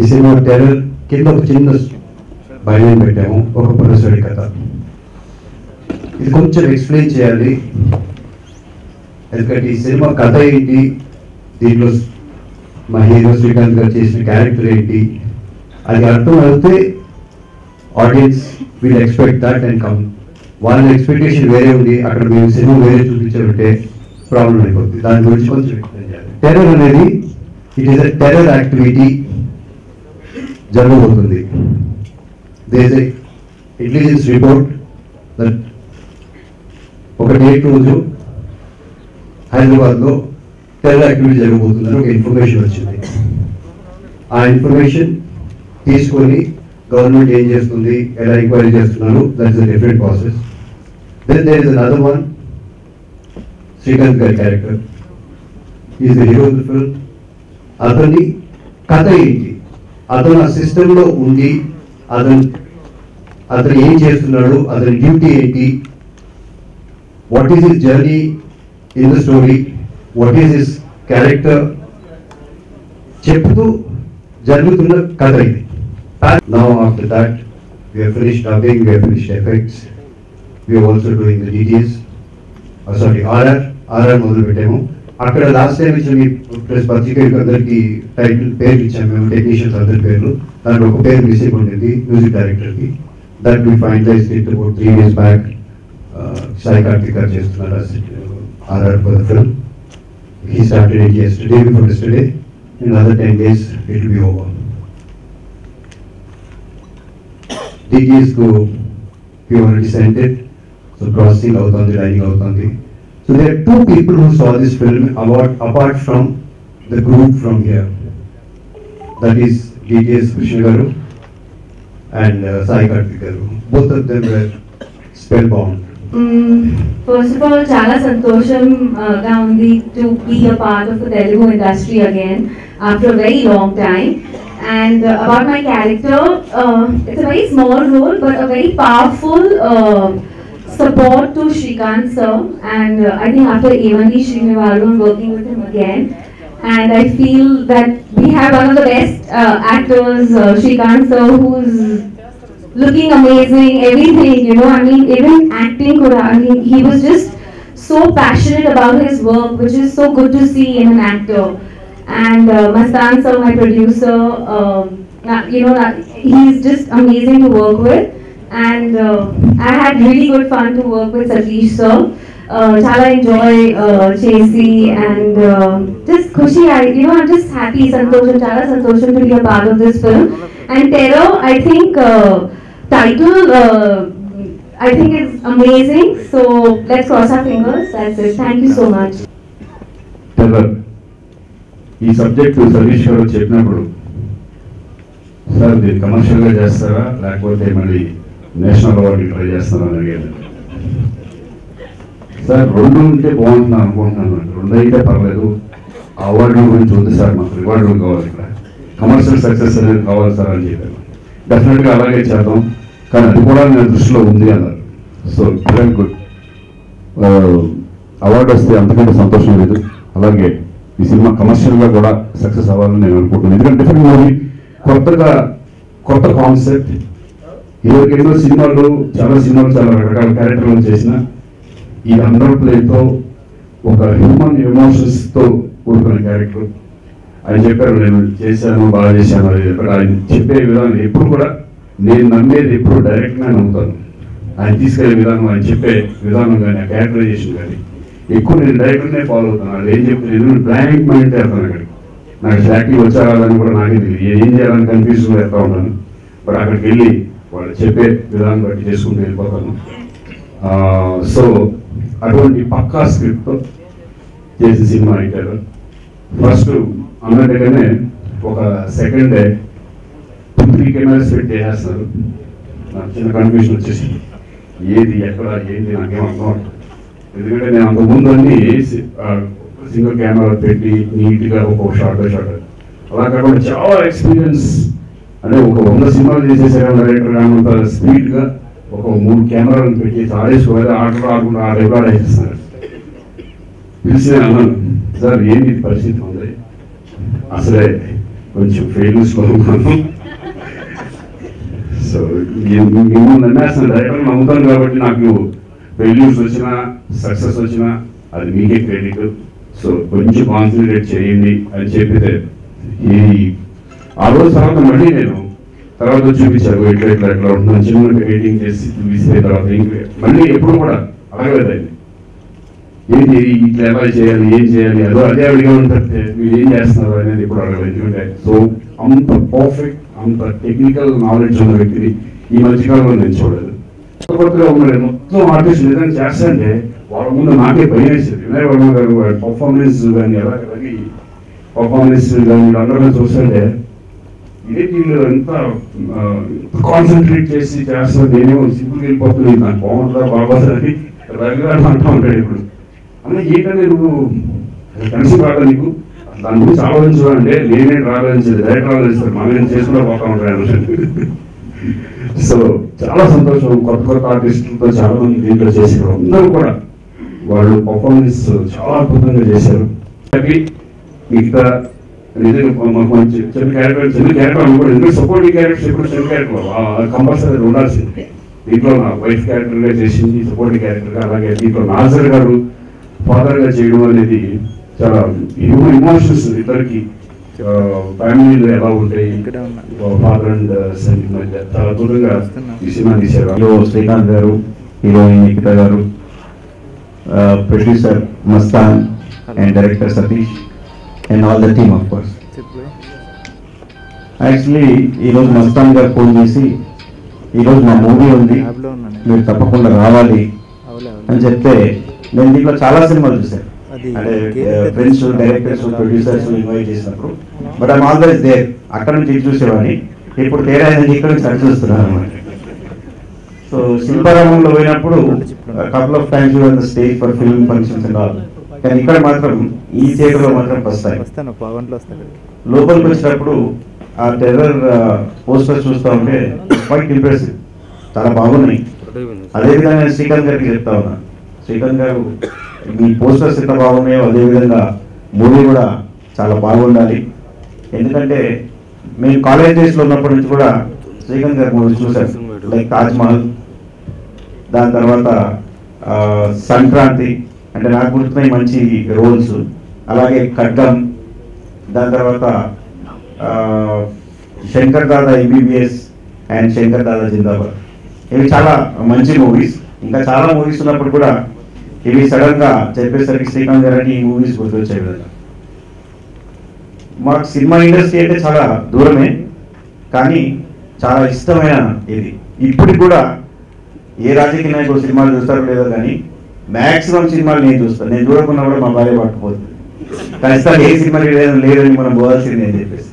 ఈ cinema terror కింద ఒక చిన్న బయలు పెట్టాము, ఒక పునరుడి కథ. ఇది కొంచెం ఎక్స్ప్లెయిన్ చేయాలి, ఎందుకంటే ఈ సినిమా కథ ఏంటి, దీంట్లో మా హీరో శ్రీకాంత్ గారు చేసిన క్యారెక్టర్ ఏంటి, అది అర్థం అవుతే audience will expect that and come. వాళ్ళ ఎక్స్పెక్టేషన్ వేరే ఉంది, అక్కడ మేము సినిమా వేరే చూపించాలంటే ప్రాబ్లం అయిపోతుంది. దాని గురించి కొంచెం ఎక్స్ప్లెయిన్ చేయాలి. టెర్రర్ అనేది it is a terror activity జరగబోతుంది. There is a intelligence report that ఒక డేట్ రోజు హైదరాబాద్లో టెర్రర్ యాక్టివిటీ జరగబోతుందని ఒక ఇన్ఫర్మేషన్ వచ్చింది. ఆ ఇన్ఫర్మేషన్ తీసుకొని గవర్నమెంట్ ఏం చేస్తుంది, ఎలా ఎంక్వైరీ చేస్తున్నారు, that is a different process. Then there is another one, Srikanth గారి character is the hero of the film. అతని కథ ఏంటి, అతను ఆ సిస్టంలో ఉండి అతను ఏం చేస్తున్నాడు, అతని డ్యూటీ ఏంటి, what is his journey in the story, what is his character చెప్తూ జరుగుతున్న కథ ఇది. Now after that, we have finished dubbing, we have finished effects, we are also doing the DTS, RR మొదలు పెట్టాము. అక్కడ లాస్ట్ టైం ఇచ్చిన మీ press పత్రికకి అందరికి title పేర్లు ఇచ్చాము మేము, టెక్నీషియన్స్ అందరి పేర్లు. దాంట్లో ఒక పేరు మిస్సింగ్ ఉంటుంది, మ్యూజిక్ డైరెక్టర్కి. That we finalize it about 3 days back. Sai Karthik garu చేస్తున్నారు RR for the film. He started it yesterday, before yesterday. In another 10 days, it will be over. DTS కు we already sent it, so processing అవుతుంది, writing అవుతుంది. So there are 2 people who saw this film apart from the group from here. That is DTS Krishna garu and Sai Karthik garu. Both of them were spellbound. First of all, chala santosham ga undi to be a part of the Telugu industry again after a very long time. And about my character, it's a very small role but a very powerful support to Shrikant sir. And I think after A1D Srinivaru, I'm working with him again. And I feel that we have one of the best actors, Shrikant sir, who's looking amazing, everything, you know, I mean, even acting, I mean, he was just so passionate about his work, which is so good to see in an actor. And Mastan sir, my producer, you know, he's just amazing to work with. And I had really good fun to work with Satish sir. Chala enjoy Chesi and just Khushi. You know, I'm just happy, Santosham, chala Santosham to be a part of this film. And Terror, I think title, I think it's amazing. So let's cross our fingers. That's it. Thank you so much. Terror. ఈ subject Satish గారు చెప్పినప్పుడు, sir దీన్ని కమర్షియల్గా చేస్తారా లేకపోతే మళ్ళీ national అవార్డుకి try చేస్తారా అని అడిగాను. సార్ 2 ఉంటే బాగుంటున్నాను అనుకుంటున్నాను. 2 అయితే పర్లేదు, అవార్డు గురించి ఉంది సార్, మాకు రివార్డులు కావాలి, ఇక్కడ కమర్షియల్ సక్సెస్ అనేది కావాలి సార్ అని చెప్పాను. డెఫినెట్గా అలాగే చేద్దాం, కానీ అది కూడా నా దృష్టిలో ఉంది అన్నారు. So very good. అవార్డు వస్తే అంతకంటే సంతోషం లేదు. అలాగే ఈ సినిమా కమర్షియల్గా కూడా సక్సెస్ అవ్వాలని నేను అనుకుంటున్నాను. ఎందుకంటే డిఫరెంట్ మూవీ, కొత్త కాన్సెప్ట్. ఇదివరకు ఎన్నో సినిమాలు, చాలా రకరకాల క్యారెక్టర్లు చేసిన ఈ అండర్ ప్లేతో ఒక హ్యూమన్ ఎమోషన్స్తో కూడుకున్న క్యారెక్టర్. ఆయన చెప్పారు, నేను చేశాను, బాగా చేశాను. అది ఆయన చెప్పే విధానం ఎప్పుడు కూడా నేను నమ్మేది ఎప్పుడు డైరెక్ట్గా నమ్ముతాను. ఆయన తీసుకెళ్లే విధానం, ఆయన చెప్పే విధానం కానీ, ఆ క్యారెక్టరైజేషన్ కానీ ఎక్కువ నేను డైరెక్ట్గానే ఫాలో అవుతాను. అది ఏం చెప్తాను, బ్లాంక్ మైండ్ చేస్తాను. అక్కడికి నాకు యాక్టివ్ వచ్చారాలని కూడా నాకే తెలియదు, ఏం చేయాలని కన్ఫ్యూజన్ చేస్తూ ఉంటాను. బట్ అక్కడికి వెళ్ళి వాళ్ళు చెప్పే విధానం బట్టి చేసుకుంటూ వెళ్ళిపోతాను. సో అటువంటి పక్కా స్క్రిప్ట్తో చేసిన సినిమా అయితారు. ఫస్ట్ అన్నట్టుగానే ఒక సెకండ్ డే 3 కెమెరాస్ పెట్టి చేసేస్తారు. నాకు చిన్న కన్ఫ్యూజన్ వచ్చేసి ఏది ఎక్కడ ఏంటి నాకేం అర్థం అవుతుంది. ఎందుకంటే నేను అంతకుముందు అన్ని సింగిల్ కెమెరా పెట్టి నీట్గా ఒక షార్ట్ అలా కాకుండా చాలా ఎక్స్పీరియన్స్, అంటే ఒక 100 సినిమాలు చేసేసారు డైరెక్టర్ కానంత స్పీడ్గా ఒక 3 కెమెరాలను పెట్టి ఆడేసుకోవాలి, ఆడకుండా రికార్డ్ వేసేస్తున్నారు. పిలిచి అన్నాను, సార్ ఏంటి పరిస్థితి ఉంది, అసలే కొంచెం ఫెయిల్యూస్లో ఉన్నాను. సో మిమ్మల్ని నమ్మేస్తాను, డైరెక్టర్ నమ్ముతాను కాబట్టి నాకు ఫెయిల్యూర్స్ వచ్చినా సక్సెస్ వచ్చినా అది మీకే క్రెడిట్. సో కొంచెం కాన్సన్ట్రేట్ చేయండి అని చెప్పితే ఆ రోజు తర్వాత మళ్ళీ నేను తర్వాత చూపించారు ఎట్లా ఎట్లా ఎట్లా ఉంటుందని చిన్న ఎడిటింగ్ చేసి చూపిస్తే తర్వాత మళ్ళీ ఎప్పుడు కూడా అడగలేదండి ఏంటి ఇట్లా ఎలా చేయాలి ఏం చేయాలి అదే అడిగా ఉంటుంది మీరు ఏం చేస్తున్నారు అనేది ఇప్పుడు అడగలేదు. ఎందుకంటే సో అంత పర్ఫెక్ట్ అంత టెక్నికల్ నాలెడ్జ్ ఉన్న వ్యక్తిని ఈ మధ్యకాలంలో నేను చూడలేదు. కొత్తగా ఉన్నాడు మొత్తం ఆర్టిస్ట్ నిజంగా చేస్తాంటే వాళ్ళ ముందు నాకే భయం వేసేది. వినయ్ వర్మ గారు పర్ఫార్మెన్స్ కానీ ఎలాగ పర్ఫార్మెన్స్ కానీ అందరూ చూస్తుంటే ఇదే వీళ్ళు ఎంత కాన్సన్ట్రేట్ చేసి చేస్తారు. నేనేమో సింపుల్గా వెళ్ళిపోతుంది నాకు బాగుంటుందా బాగోదా అని రవిగా అంటూ ఉంటాడు. ఇప్పుడు అన్న ఏంటంటే నువ్వు కలిసి రాదా నీకు దాని గురించి ఆలోచించాలంటే నేనే ఆలోచించేది డైరెక్ట్ ఆలోచిస్తాను మనం చేసుకుంటూ పోతా ఉంటాను. సో చాలా సంతోషం. కొత్త కొత్త ఆర్టిస్టులతో చాలా మంది దీంట్లో చేశారు. అందరూ కూడా వాళ్ళు పర్ఫార్మెన్స్ చాలా అద్భుతంగా చేశారు. మిగతా నిజంగా మాకు మంచి చిన్న క్యారెక్టర్ అనుకోండి. ఎందుకంటే సపోర్టింగ్ క్యారెక్టర్స్ ఇప్పుడు చిన్న క్యారెక్టర్ కంపల్సరీ ఉండాల్సింది. దీంట్లో నా వైఫ్ క్యారెక్టర్గా చేసింది సపోర్టింగ్ క్యారెక్టర్గా. అలాగే దీంట్లో నాజర్ గారు ఫాదర్గా చేయడం అనేది చాలా హ్యూమన్ ఇమోషన్స్ ఇద్దరికి ఫ్యామిలీలో ఎలా ఉంటాయి ఫాదర్ అండ్ సన్ మధ్య చాలా అద్భుతంగా ఈ సినిమా తీశారు. హీరో శ్రీకాంత్ గారు, హీరోయిన్ నిఖిత గారు, producer Mastan and director Satish and all the team of course. Actually ఈరోజు మస్తాన్ గారు ఫోన్ చేసి ఈరోజు మా మూవీ ఉంది మీరు తప్పకుండా రావాలి అని చెప్తే నేను దీంట్లో చాలా సినిమాలు చూశాను. అంటే ఫ్రెండ్స్ డైరెక్టర్స్ ప్రొడ్యూసర్స్ ఇన్వైట్ చేసినప్పుడు బట్ ఐమ్ ఆల్వేస్ దేర్. అక్కడ నుంచి ఇటు చూసేవాడిని. ఇప్పుడు తేడా ఇక్కడ నుంచి అటు చూస్తున్నాను అనమాట. సో శిల్పారామంలో పోయినప్పుడు couple of times you are the stage for film functions and all. కానీ ఇక్కడ మాత్రం ఈ థియేటర్లో మాత్రం ఫస్ట్ టైం. లోపలికి వచ్చినప్పుడు ఆ టెర్రర్ పోస్టర్స్ చూస్తూ ఉంటే క్వైట్ ఇంప్రెసివ్, చాలా బాగున్నాయి. అదేవిధంగా నేను శ్రీకాంత్ గారికి చెప్తా ఉన్నా, శ్రీకాంత్ గారు మీ పోస్టర్స్ ఎంత బాగున్నాయో అదేవిధంగా మూవీ కూడా చాలా బాగుండాలి. ఎందుకంటే మేము కాలేజ్ డేస్లో ఉన్నప్పటి నుంచి కూడా శ్రీకాంత్ గారి మూవీ చూశాను. లైక్ తాజ్మహల్, దాని తర్వాత సంక్రాంతి అంటే నాకు గుర్తున్నాయి మంచి రోల్స్. అలాగే ఖడ్గం, దాని తర్వాత శంకర్ దాదా ఎంబీబీఎస్ అండ్ శంకర్ దాదా జిందాబాద్. ఇవి చాలా మంచి మూవీస్. ఇంకా చాలా మూవీస్ ఉన్నప్పుడు కూడా ఇవి సడన్గా చెప్పేసరికి శ్రీకాంత్ గారు అంటే ఈ మూవీస్ గుర్తొచ్చే విధంగా. మాకు సినిమా ఇండస్ట్రీ అంటే చాలా దూరమే కానీ చాలా ఇష్టమైన ఇది. ఇప్పటికి కూడా ఏ రాజకీయ నాయకుడు సినిమాలు చూస్తారో లేదో కానీ మ్యాక్సిమం సినిమాలు నేను చూస్తాను. నేను చూడకుండా కూడా మా భార్య పట్టుకుపోతుంది. ఖచ్చితంగా ఏ సినిమా లేదని మనం పోవాల్సింది అని చెప్పేసి.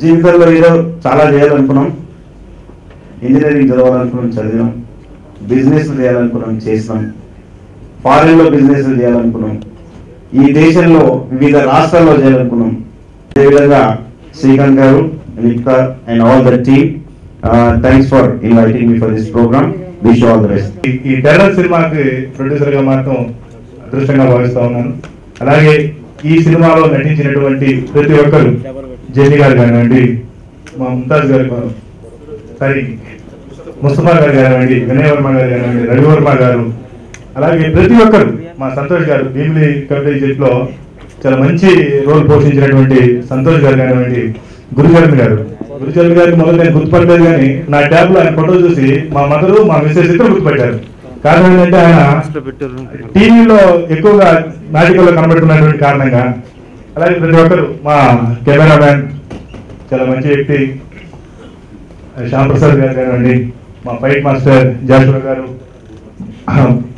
జీవితంలో ఏదో చాలా చేయాలనుకున్నాం. ఇంజనీరింగ్ చదవాలనుకున్నాం, చదివినాం. బిజినెస్ చేయాలనుకున్నాం, చేసినాం. ఫారెన్లో బిజినెస్ చేయాలనుకున్నాం. ఈ దేశంలో వివిధ రాష్ట్రాల్లో చేయాలనుకున్నాం. అదేవిధంగా Srikanth garu, Nikitha and all the team, thanks for inviting me for this program. Wish all the best. ఈ టెర్రర్ సినిమాకి ప్రొడ్యూసర్గా మాత్రం అదృష్టంగా భావిస్తా ఉన్నాను. అలాగే ఈ సినిమాలో నటించినటువంటి ప్రతి ఒక్కరు, జెన్నీ గారు కానివ్వండి, మా ముంతాజ్ గారు, ముస్తఫా గారు కానివ్వండి, వినయ్ వర్మ గారు కానివ్వండి, రవివర్మ గారు, అలాగే ప్రతి ఒక్కరు, మా సంతోష్ గారు భీమిలి కబడ్డీ జట్లో చాలా మంచి రోల్ పోషించినటువంటి సంతోష్ గారు కానివ్వండి, గురుచరణ్ గారికి మొదలు నేను గుర్తుపట్టలేదు కానీ నా ట్యాబ్లో ఆయన ఫోటో చూసి మా మదరు మా మిస్సెస్ ఇద్దరు గుర్తుపెట్టారు. కారణం ఏంటంటే ఆయన టీవీలో ఎక్కువగా నాటికల్లో కనబడుతున్నటువంటి కారణంగా. అలాగే ప్రతి ఒక్కరు, మా కెమెరామ్యాన్ చాలా మంచి వ్యక్తి శ్యామ్ ప్రసాద్ గారు కానివ్వండి, మా ఫైట్ మాస్టర్ జాషువా గారు,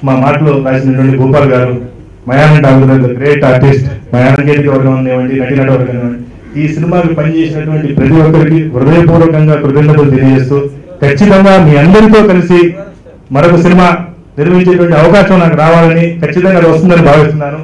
మా మాటలు రాసినటువంటి గోపాల్ గారు, మయానంట గ్రేట్ ఆర్టిస్ట్ మయానంగేటి వర్గం ఇవ్వండి, నటినట వర్గం ఇవ్వండి, ఈ సినిమాకి పనిచేసినటువంటి ప్రతి ఒక్కరికి హృదయపూర్వకంగా కృతజ్ఞతలు తెలియజేస్తూ ఖచ్చితంగా మీ అందరితో కలిసి మరొక సినిమా నిర్మించేటువంటి అవకాశం నాకు రావాలని, ఖచ్చితంగా అది వస్తుందని భావిస్తున్నాను.